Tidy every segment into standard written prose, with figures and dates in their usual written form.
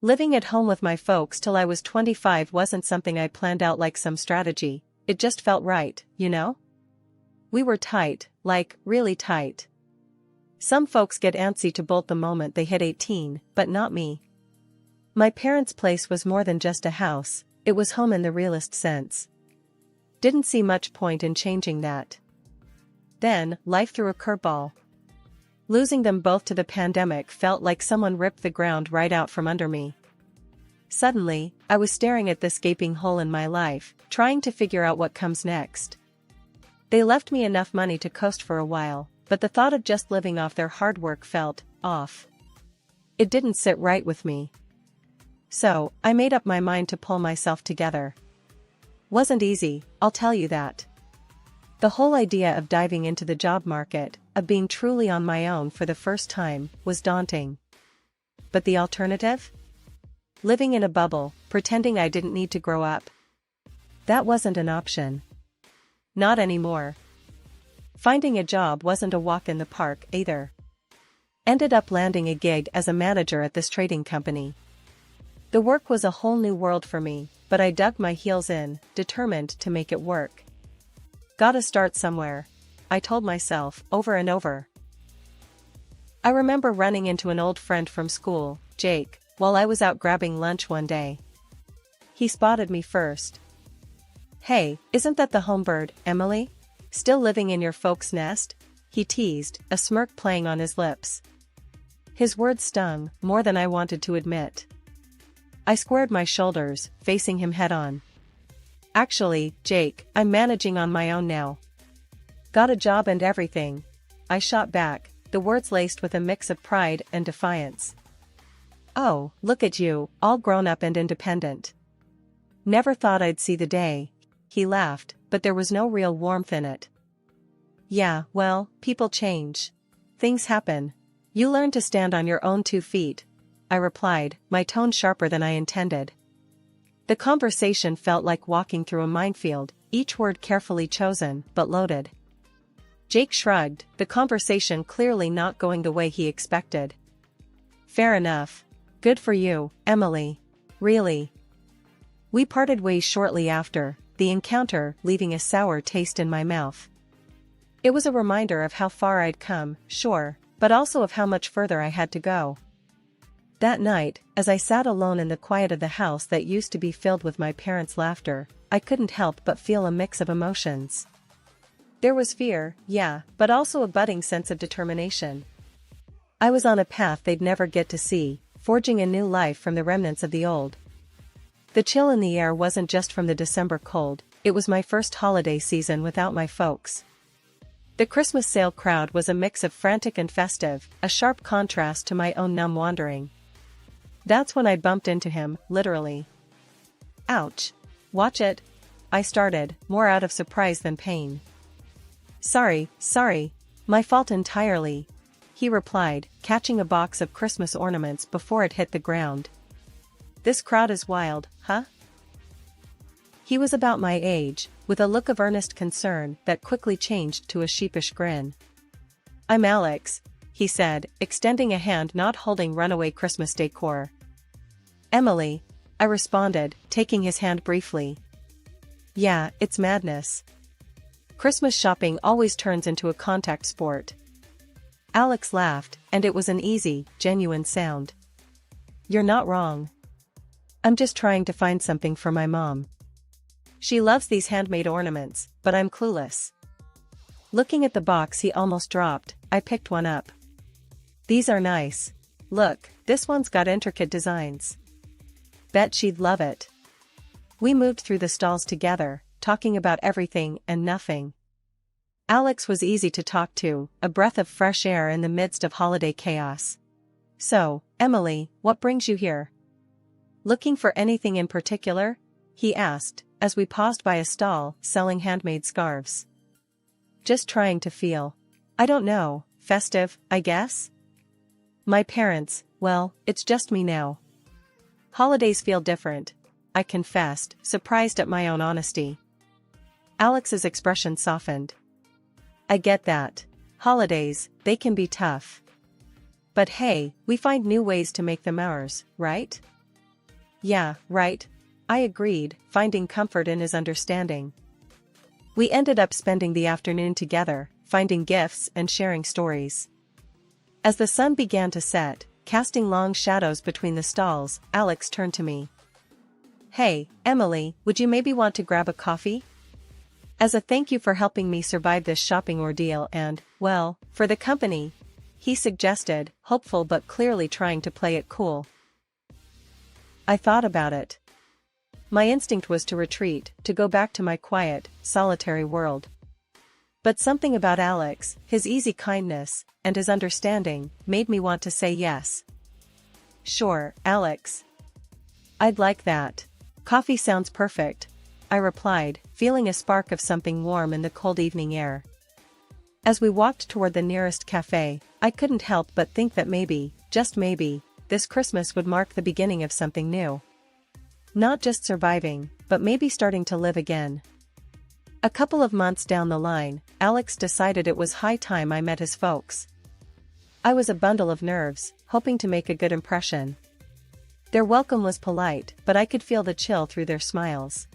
Living at home with my folks till I was 25 wasn't something I planned out like some strategy, it just felt right, you know? We were tight, like, really tight. Some folks get antsy to bolt the moment they hit 18, but not me. My parents' place was more than just a house, it was home in the realest sense. Didn't see much point in changing that. Then, life threw a curveball. Losing them both to the pandemic felt like someone ripped the ground right out from under me. Suddenly, I was staring at this gaping hole in my life, trying to figure out what comes next. They left me enough money to coast for a while, but the thought of just living off their hard work felt off. It didn't sit right with me. So, I made up my mind to pull myself together. Wasn't easy, I'll tell you that. The whole idea of diving into the job market, of being truly on my own for the first time, was daunting. But the alternative? Living in a bubble, pretending I didn't need to grow up. That wasn't an option. Not anymore. Finding a job wasn't a walk in the park either. Ended up landing a gig as a manager at this trading company. The work was a whole new world for me, but I dug my heels in, determined to make it work. Gotta start somewhere, I told myself, over and over. I remember running into an old friend from school, Jake, while I was out grabbing lunch one day. He spotted me first. "Hey, isn't that the homebird, Emily? Still living in your folks' nest?" he teased, a smirk playing on his lips. His words stung, more than I wanted to admit. I squared my shoulders, facing him head-on. "Actually, Jake, I'm managing on my own now. Got a job and everything," I shot back, the words laced with a mix of pride and defiance. "Oh, look at you, all grown up and independent. Never thought I'd see the day," he laughed, but there was no real warmth in it. "Yeah, well, people change. Things happen. You learn to stand on your own 2 feet," I replied, my tone sharper than I intended. The conversation felt like walking through a minefield, each word carefully chosen, but loaded. Jake shrugged, the conversation clearly not going the way he expected. "Fair enough. Good for you, Emily. Really." We parted ways shortly after, the encounter leaving a sour taste in my mouth. It was a reminder of how far I'd come, sure, but also of how much further I had to go. That night, as I sat alone in the quiet of the house that used to be filled with my parents' laughter, I couldn't help but feel a mix of emotions. There was fear, yeah, but also a budding sense of determination. I was on a path they'd never get to see, forging a new life from the remnants of the old. The chill in the air wasn't just from the December cold, it was my first holiday season without my folks. The Christmas sale crowd was a mix of frantic and festive, a sharp contrast to my own numb wandering. That's when I bumped into him, literally. "Ouch. Watch it," I started, more out of surprise than pain. Sorry, my fault entirely," he replied, catching a box of Christmas ornaments before it hit the ground. "This crowd is wild, huh?" He was about my age, with a look of earnest concern that quickly changed to a sheepish grin. "I'm Alex," he said, extending a hand not holding runaway Christmas decor. "Emily," I responded, taking his hand briefly. "Yeah, it's madness. Christmas shopping always turns into a contact sport." Alex laughed, and it was an easy, genuine sound. "You're not wrong. I'm just trying to find something for my mom. She loves these handmade ornaments, but I'm clueless." Looking at the box he almost dropped, I picked one up. "These are nice. Look, this one's got intricate designs. Bet she'd love it." We moved through the stalls together, talking about everything and nothing. Alex was easy to talk to, a breath of fresh air in the midst of holiday chaos. "So, Emily, what brings you here? Looking for anything in particular?" he asked, as we paused by a stall selling handmade scarves. "Just trying to feel, I don't know, festive, I guess? My parents, well, it's just me now. Holidays feel different," I confessed, surprised at my own honesty. Alex's expression softened. "I get that. Holidays, they can be tough. But hey, we find new ways to make them ours, right? Yeah, right. I agreed, finding comfort in his understanding. We ended up spending the afternoon together, finding gifts and sharing stories. As the sun began to set, casting long shadows between the stalls, Alex turned to me. Hey, Emily, would you maybe want to grab a coffee? As a thank you for helping me survive this shopping ordeal and, well, for the company, he suggested, hopeful but clearly trying to play it cool. I thought about it. My instinct was to retreat, to go back to my quiet, solitary world. But something about Alex, his easy kindness, and his understanding, made me want to say yes. Sure, Alex. I'd like that. Coffee sounds perfect, I replied, feeling a spark of something warm in the cold evening air. As we walked toward the nearest cafe, I couldn't help but think that maybe, just maybe, this Christmas would mark the beginning of something new. Not just surviving, but maybe starting to live again. A couple of months down the line, Alex decided it was high time I met his folks. I was a bundle of nerves, hoping to make a good impression. Their welcome was polite, but I could feel the chill through their smiles.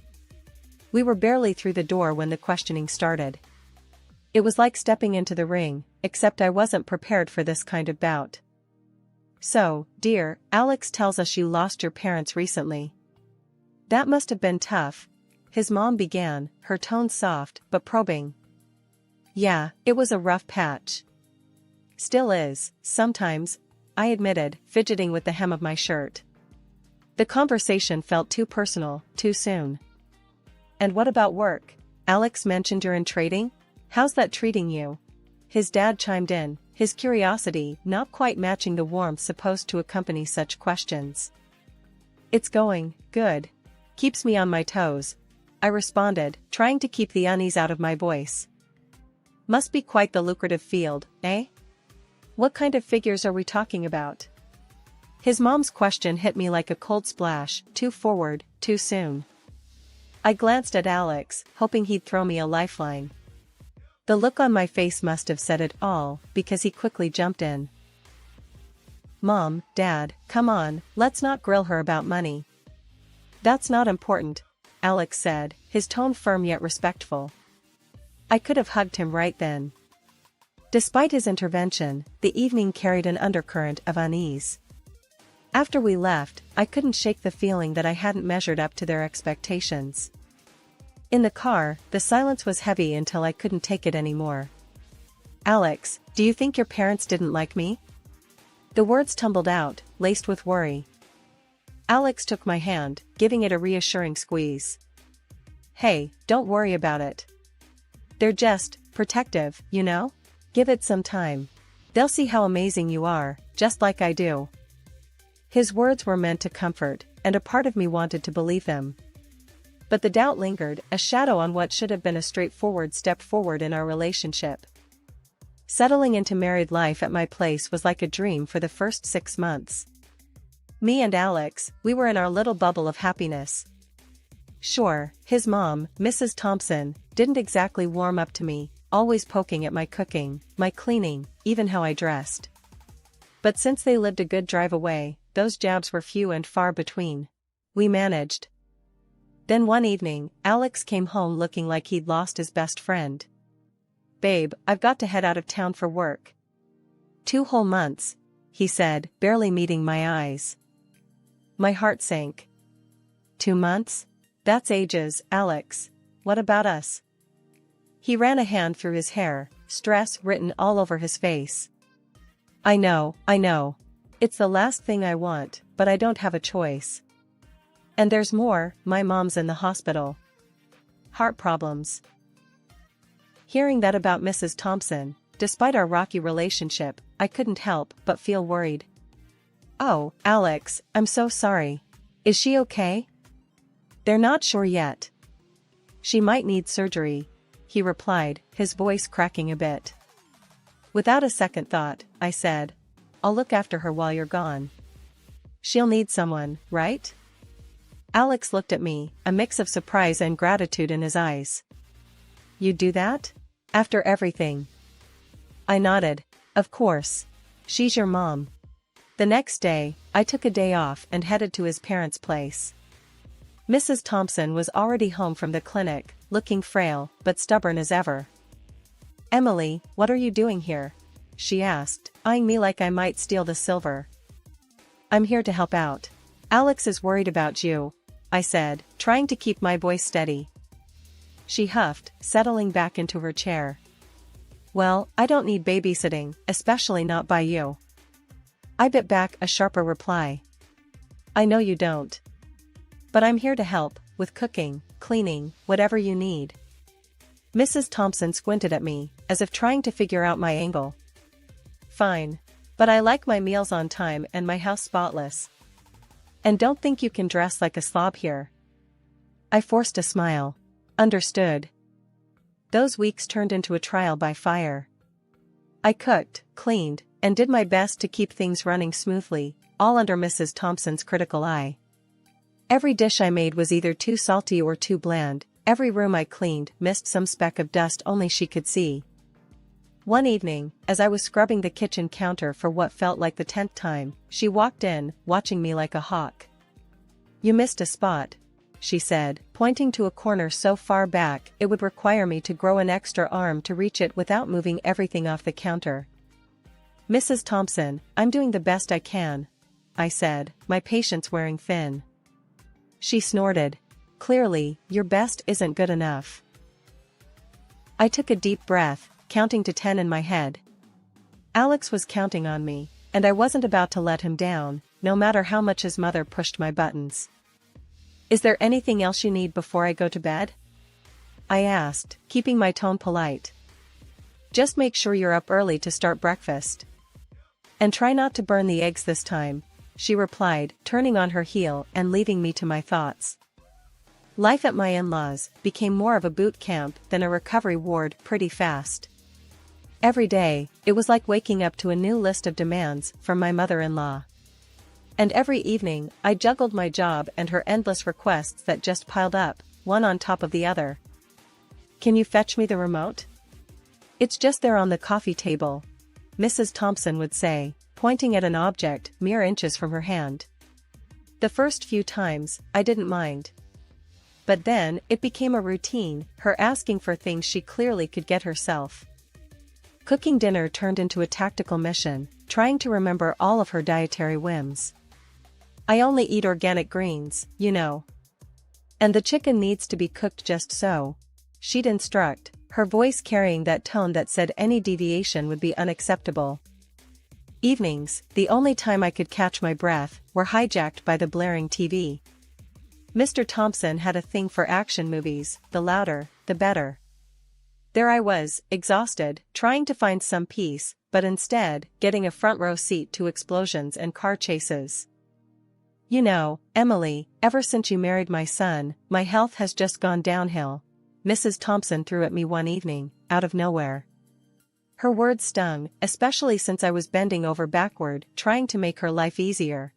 We were barely through the door when the questioning started. It was like stepping into the ring, except I wasn't prepared for this kind of bout. So, dear, Alex tells us you lost your parents recently. That must have been tough, his mom began, her tone soft but probing. Yeah, it was a rough patch. Still is, sometimes, I admitted, fidgeting with the hem of my shirt. The conversation felt too personal, too soon. And what about work? Alex mentioned you're in trading? How's that treating you? His dad chimed in, his curiosity not quite matching the warmth supposed to accompany such questions. It's going good. Keeps me on my toes, I responded, trying to keep the unease out of my voice. Must be quite the lucrative field, eh? What kind of figures are we talking about? His mom's question hit me like a cold splash, too forward, too soon. I glanced at Alex, hoping he'd throw me a lifeline. The look on my face must have said it all, because he quickly jumped in. Mom, Dad, come on, let's not grill her about money. That's not important, Alex said, his tone firm yet respectful. I could have hugged him right then. Despite his intervention, the evening carried an undercurrent of unease. After we left, I couldn't shake the feeling that I hadn't measured up to their expectations. In the car, the silence was heavy until I couldn't take it anymore. Alex, do you think your parents didn't like me? The words tumbled out, laced with worry. Alex took my hand, giving it a reassuring squeeze. Hey, don't worry about it. They're just protective, you know? Give it some time. They'll see how amazing you are, just like I do. His words were meant to comfort, and a part of me wanted to believe them. But the doubt lingered, a shadow on what should have been a straightforward step forward in our relationship. Settling into married life at my place was like a dream for the first 6 months. Me and Alex, we were in our little bubble of happiness. Sure, his mom, Mrs. Thompson, didn't exactly warm up to me, always poking at my cooking, my cleaning, even how I dressed. But since they lived a good drive away, those jabs were few and far between. We managed. Then one evening, Alex came home looking like he'd lost his best friend. Babe, I've got to head out of town for work. 2 whole months, he said, barely meeting my eyes. My heart sank. 2 months? That's ages, Alex. What about us? He ran a hand through his hair, stress written all over his face. I know. It's the last thing I want, but I don't have a choice. And there's more, my mom's in the hospital. Heart problems. Hearing that about Mrs. Thompson, despite our rocky relationship, I couldn't help but feel worried. Oh, Alex, I'm so sorry. Is she okay? They're not sure yet. She might need surgery, he replied, his voice cracking a bit. Without a second thought, I said, I'll look after her while you're gone. She'll need someone, right? Alex looked at me, a mix of surprise and gratitude in his eyes. You'd do that? After everything? I nodded. Of course. She's your mom. The next day, I took a day off and headed to his parents' place. Mrs. Thompson was already home from the clinic, looking frail, but stubborn as ever. "Emily, what are you doing here?" she asked, eyeing me like I might steal the silver. "I'm here to help out. Alex is worried about you," I said, trying to keep my voice steady. She huffed, settling back into her chair. "Well, I don't need babysitting, especially not by you." I bit back a sharper reply. "I know you don't. But I'm here to help, with cooking, cleaning, whatever you need." Mrs. Thompson squinted at me, as if trying to figure out my angle. "Fine. But I like my meals on time and my house spotless. And don't think you can dress like a slob here." I forced a smile. "Understood." Those weeks turned into a trial by fire. I cooked, cleaned, and did my best to keep things running smoothly, all under Mrs. Thompson's critical eye. Every dish I made was either too salty or too bland, every room I cleaned missed some speck of dust only she could see. One evening, as I was scrubbing the kitchen counter for what felt like the 10th time, she walked in, watching me like a hawk. "You missed a spot," she said, pointing to a corner so far back it would require me to grow an extra arm to reach it without moving everything off the counter. "Mrs. Thompson, I'm doing the best I can," I said, my patience wearing thin. She snorted. "Clearly, your best isn't good enough." I took a deep breath, counting to 10 in my head. Alex was counting on me, and I wasn't about to let him down, no matter how much his mother pushed my buttons. "Is there anything else you need before I go to bed?" I asked, keeping my tone polite. "Just make sure you're up early to start breakfast. And try not to burn the eggs this time," she replied, turning on her heel and leaving me to my thoughts. Life at my in-laws became more of a boot camp than a recovery ward pretty fast. Every day, it was like waking up to a new list of demands from my mother-in-law. And every evening, I juggled my job and her endless requests that just piled up, one on top of the other. "Can you fetch me the remote?" "It's just there on the coffee table," Mrs. Thompson would say, pointing at an object mere inches from her hand. The first few times, I didn't mind. But then, it became a routine, her asking for things she clearly could get herself. Cooking dinner turned into a tactical mission, trying to remember all of her dietary whims. "I only eat organic greens, you know. And the chicken needs to be cooked just so," she'd instruct, her voice carrying that tone that said any deviation would be unacceptable. Evenings, the only time I could catch my breath, were hijacked by the blaring TV. Mr. Thompson had a thing for action movies, the louder, the better. There I was, exhausted, trying to find some peace, but instead, getting a front row seat to explosions and car chases. "You know, Emily, ever since you married my son, my health has just gone downhill," Mrs. Thompson threw at me one evening, out of nowhere. Her words stung, especially since I was bending over backward, trying to make her life easier.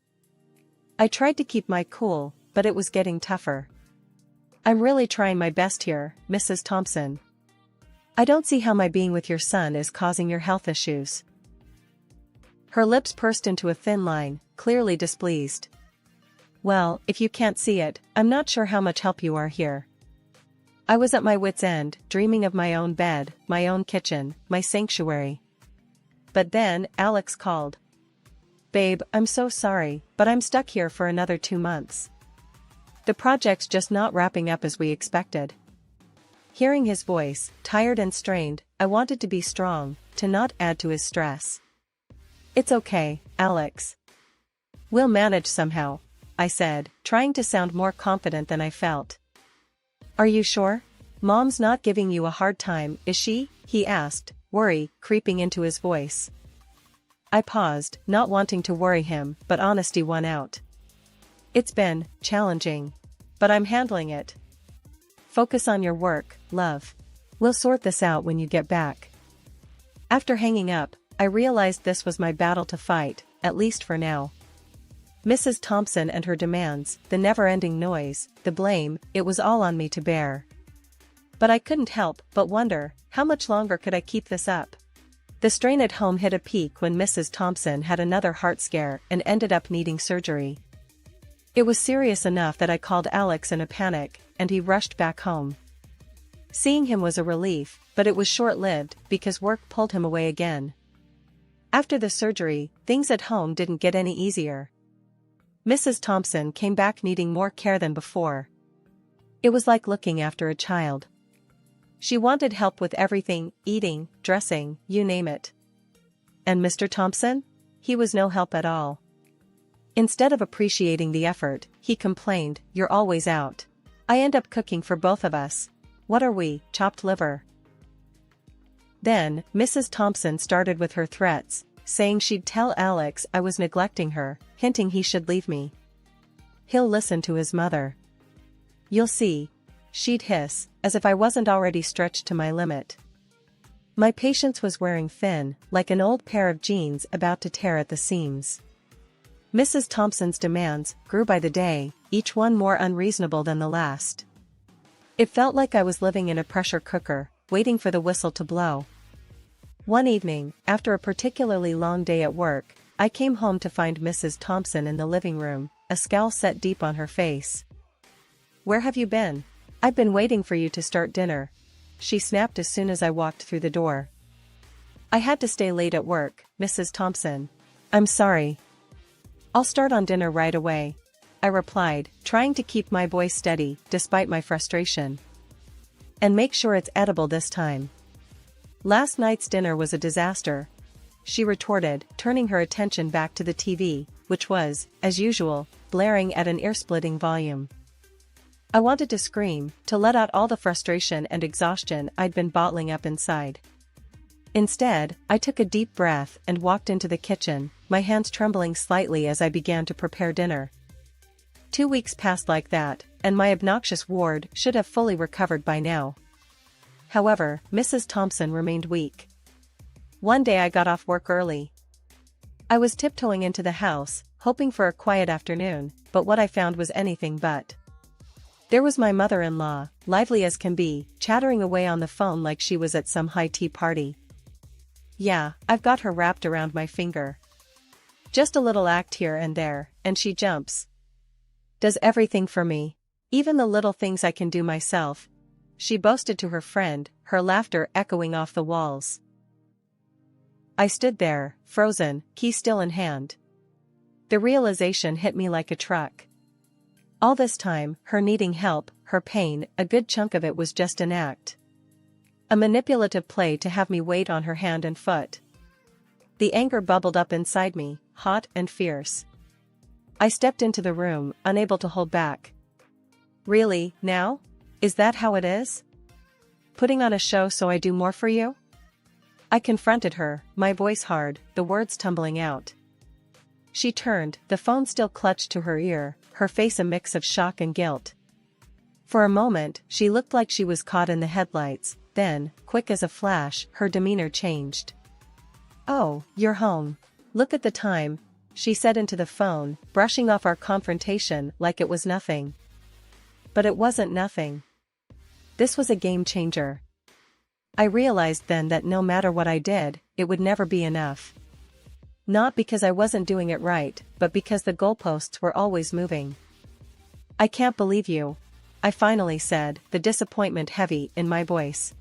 I tried to keep my cool, but it was getting tougher. "I'm really trying my best here, Mrs. Thompson. I don't see how my being with your son is causing your health issues." Her lips pursed into a thin line, clearly displeased. "Well, if you can't see it, I'm not sure how much help you are here." I was at my wit's end, dreaming of my own bed, my own kitchen, my sanctuary. But then, Alex called. "Babe, I'm so sorry, but I'm stuck here for another 2 months. The project's just not wrapping up as we expected." Hearing his voice, tired and strained, I wanted to be strong, to not add to his stress. "It's okay, Alex. We'll manage somehow," I said, trying to sound more confident than I felt. "Are you sure? Mom's not giving you a hard time, is she?" he asked, worry creeping into his voice. I paused, not wanting to worry him, but honesty won out. "It's been challenging. But I'm handling it. Focus on your work, love. We'll sort this out when you get back." After hanging up, I realized this was my battle to fight, at least for now. Mrs. Thompson and her demands, the never-ending noise, the blame, it was all on me to bear. But I couldn't help but wonder, how much longer could I keep this up? The strain at home hit a peak when Mrs. Thompson had another heart scare and ended up needing surgery. It was serious enough that I called Alex in a panic, and he rushed back home. Seeing him was a relief, but it was short-lived because work pulled him away again. After the surgery, things at home didn't get any easier. Mrs. Thompson came back needing more care than before. It was like looking after a child. She wanted help with everything, eating, dressing, you name it. And Mr. Thompson? He was no help at all. Instead of appreciating the effort, he complained, "You're always out. I end up cooking for both of us. What are we, chopped liver?" Then, Mrs. Thompson started with her threats, saying she'd tell Alex I was neglecting her, hinting he should leave me. "He'll listen to his mother. You'll see," she'd hiss, as if I wasn't already stretched to my limit. My patience was wearing thin, like an old pair of jeans about to tear at the seams. Mrs. Thompson's demands grew by the day, each one more unreasonable than the last. It felt like I was living in a pressure cooker, waiting for the whistle to blow. One evening, after a particularly long day at work, I came home to find Mrs. Thompson in the living room, a scowl set deep on her face. "Where have you been? I've been waiting for you to start dinner," she snapped as soon as I walked through the door. "I had to stay late at work, Mrs. Thompson. I'm sorry." "I'll start on dinner right away," I replied, trying to keep my voice steady despite my frustration. "And make sure it's edible this time." "Last night's dinner was a disaster," she retorted, turning her attention back to the TV, which was, as usual, blaring at an ear-splitting volume. I wanted to scream, to let out all the frustration and exhaustion I'd been bottling up inside. Instead, I took a deep breath and walked into the kitchen, my hands trembling slightly as I began to prepare dinner. 2 weeks passed like that, and my obnoxious ward should have fully recovered by now. However, Mrs. Thompson remained weak. One day I got off work early. I was tiptoeing into the house, hoping for a quiet afternoon, but what I found was anything but. There was my mother-in-law, lively as can be, chattering away on the phone like she was at some high tea party. Yeah, I've got her wrapped around my finger. Just a little act here and there, and she jumps. Does everything for me. Even the little things I can do myself, she boasted to her friend, her laughter echoing off the walls. I stood there, frozen, key still in hand. The realization hit me like a truck. All this time, her needing help, her pain, a good chunk of it was just an act. A manipulative play to have me wait on her hand and foot. The anger bubbled up inside me, hot and fierce. I stepped into the room, unable to hold back. "Really, now? Is that how it is? Putting on a show so I do more for you?" I confronted her, my voice hard, the words tumbling out. She turned, the phone still clutched to her ear, her face a mix of shock and guilt. For a moment, she looked like she was caught in the headlights, then, quick as a flash, her demeanor changed. "Oh, you're home. Look at the time," she said into the phone, brushing off our confrontation like it was nothing. But it wasn't nothing. This was a game changer. I realized then that no matter what I did, it would never be enough. Not because I wasn't doing it right, but because the goalposts were always moving. "I can't believe you," I finally said, the disappointment heavy in my voice.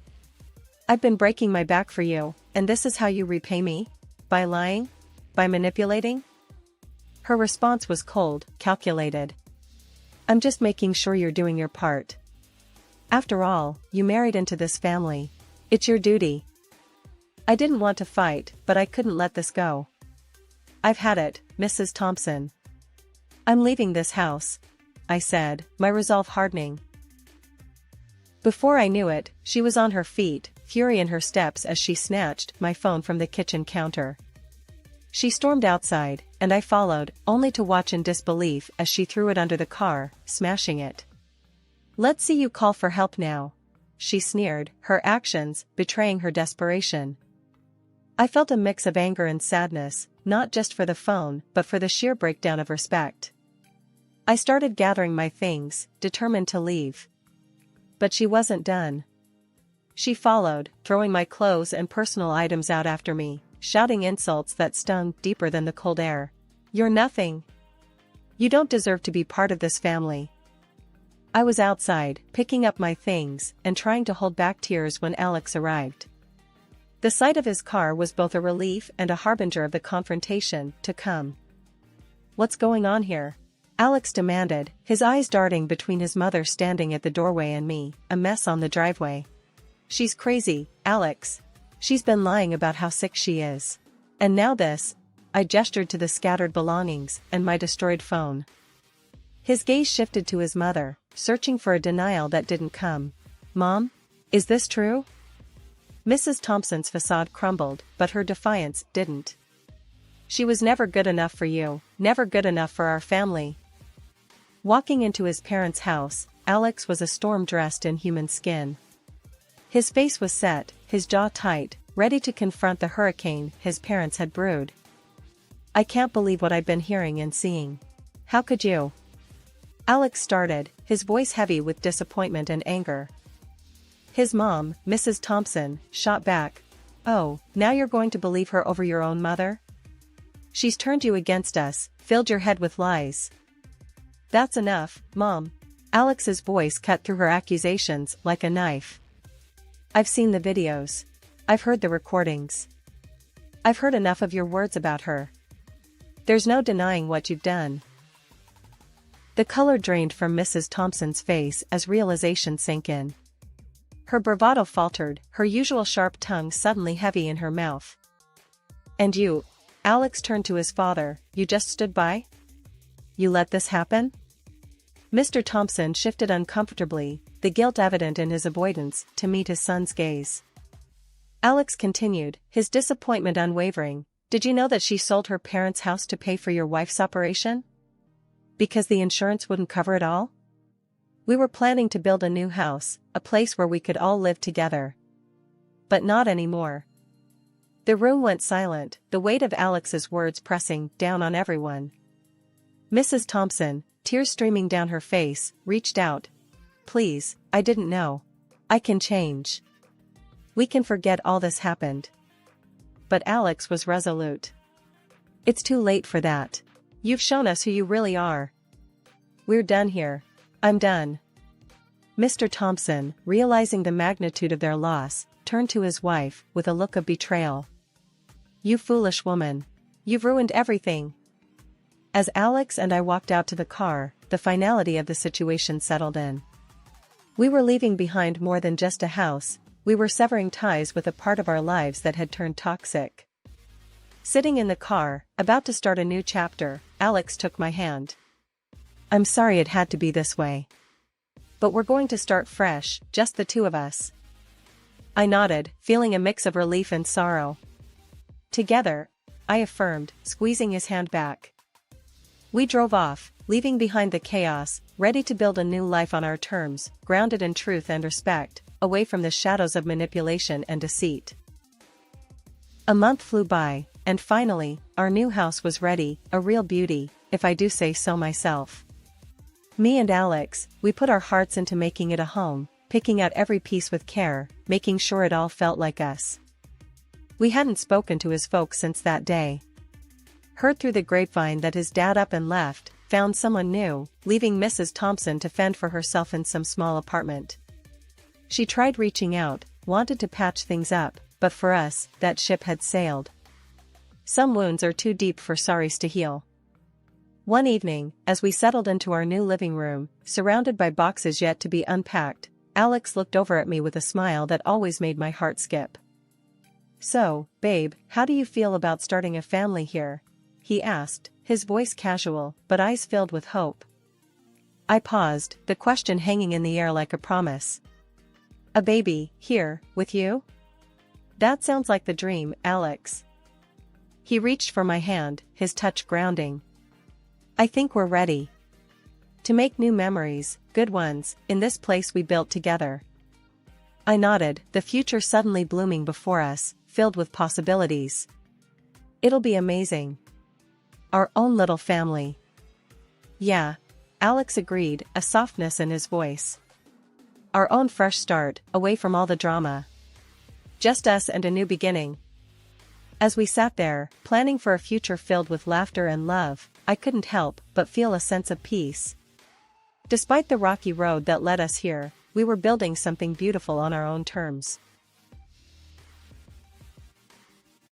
"I've been breaking my back for you, and this is how you repay me? By lying? By manipulating?" Her response was cold, calculated. "I'm just making sure you're doing your part. After all, you married into this family. It's your duty." I didn't want to fight, but I couldn't let this go. "I've had it, Mrs. Thompson. I'm leaving this house," I said, my resolve hardening. Before I knew it, she was on her feet, fury in her steps as she snatched my phone from the kitchen counter. She stormed outside, and I followed, only to watch in disbelief as she threw it under the car, smashing it. "Let's see you call for help now," she sneered, her actions betraying her desperation. I felt a mix of anger and sadness, not just for the phone, but for the sheer breakdown of respect. I started gathering my things, determined to leave. But she wasn't done. She followed, throwing my clothes and personal items out after me, shouting insults that stung deeper than the cold air. "You're nothing. You don't deserve to be part of this family." I was outside, picking up my things, and trying to hold back tears when Alex arrived. The sight of his car was both a relief and a harbinger of the confrontation to come. "What's going on here?" Alex demanded, his eyes darting between his mother standing at the doorway and me, a mess on the driveway. "She's crazy, Alex. She's been lying about how sick she is. And now this." I gestured to the scattered belongings and my destroyed phone. His gaze shifted to his mother, searching for a denial that didn't come. "Mom? Is this true?" Mrs. Thompson's facade crumbled, but her defiance didn't. "She was never good enough for you, never good enough for our family." Walking into his parents' house, Alex was a storm dressed in human skin. His face was set, his jaw tight, ready to confront the hurricane his parents had brewed. "I can't believe what I've been hearing and seeing. How could you?" Alex started, his voice heavy with disappointment and anger. His mom, Mrs. Thompson, shot back. "Oh, now you're going to believe her over your own mother? She's turned you against us, filled your head with lies." "That's enough, Mom." Alex's voice cut through her accusations like a knife. "I've seen the videos. I've heard the recordings. I've heard enough of your words about her. There's no denying what you've done." The color drained from Mrs. Thompson's face as realization sank in. Her bravado faltered, her usual sharp tongue suddenly heavy in her mouth. "And you," Alex turned to his father, "you just stood by? You let this happen?" Mr. Thompson shifted uncomfortably, the guilt evident in his avoidance to meet his son's gaze. Alex continued, his disappointment unwavering. "Did you know that she sold her parents' house to pay for your wife's operation? Because the insurance wouldn't cover it all? We were planning to build a new house, a place where we could all live together. But not anymore." The room went silent, the weight of Alex's words pressing down on everyone. Mrs. Thompson, tears streaming down her face, reached out. "Please, I didn't know. I can change. We can forget all this happened." But Alex was resolute. "It's too late for that. You've shown us who you really are. We're done here. I'm done." Mr. Thompson, realizing the magnitude of their loss, turned to his wife with a look of betrayal. "You foolish woman. You've ruined everything." As Alex and I walked out to the car, the finality of the situation settled in. We were leaving behind more than just a house, we were severing ties with a part of our lives that had turned toxic. Sitting in the car, about to start a new chapter, Alex took my hand. "I'm sorry it had to be this way. But we're going to start fresh, just the two of us." I nodded, feeling a mix of relief and sorrow. "Together," I affirmed, squeezing his hand back. We drove off, leaving behind the chaos, ready to build a new life on our terms, grounded in truth and respect, away from the shadows of manipulation and deceit. A month flew by, and finally, our new house was ready, a real beauty, if I do say so myself. Me and Alex, we put our hearts into making it a home, picking out every piece with care, making sure it all felt like us. We hadn't spoken to his folks since that day. Heard through the grapevine that his dad up and left, found someone new, leaving Mrs. Thompson to fend for herself in some small apartment. She tried reaching out, wanted to patch things up, but for us, that ship had sailed. Some wounds are too deep for sorries to heal. One evening, as we settled into our new living room, surrounded by boxes yet to be unpacked, Alex looked over at me with a smile that always made my heart skip. "So, babe, how do you feel about starting a family here?" he asked, his voice casual, but eyes filled with hope. I paused, the question hanging in the air like a promise. "A baby, here, with you? That sounds like the dream, Alex." He reached for my hand, his touch grounding. "I think we're ready to make new memories, good ones, in this place we built together." I nodded, the future suddenly blooming before us, filled with possibilities. "It'll be amazing. Our own little family." "Yeah," Alex agreed, a softness in his voice. Our own fresh start, away from all the drama. Just us and a new beginning. As we sat there, planning for a future filled with laughter and love, I couldn't help but feel a sense of peace. Despite the rocky road that led us here, we were building something beautiful on our own terms.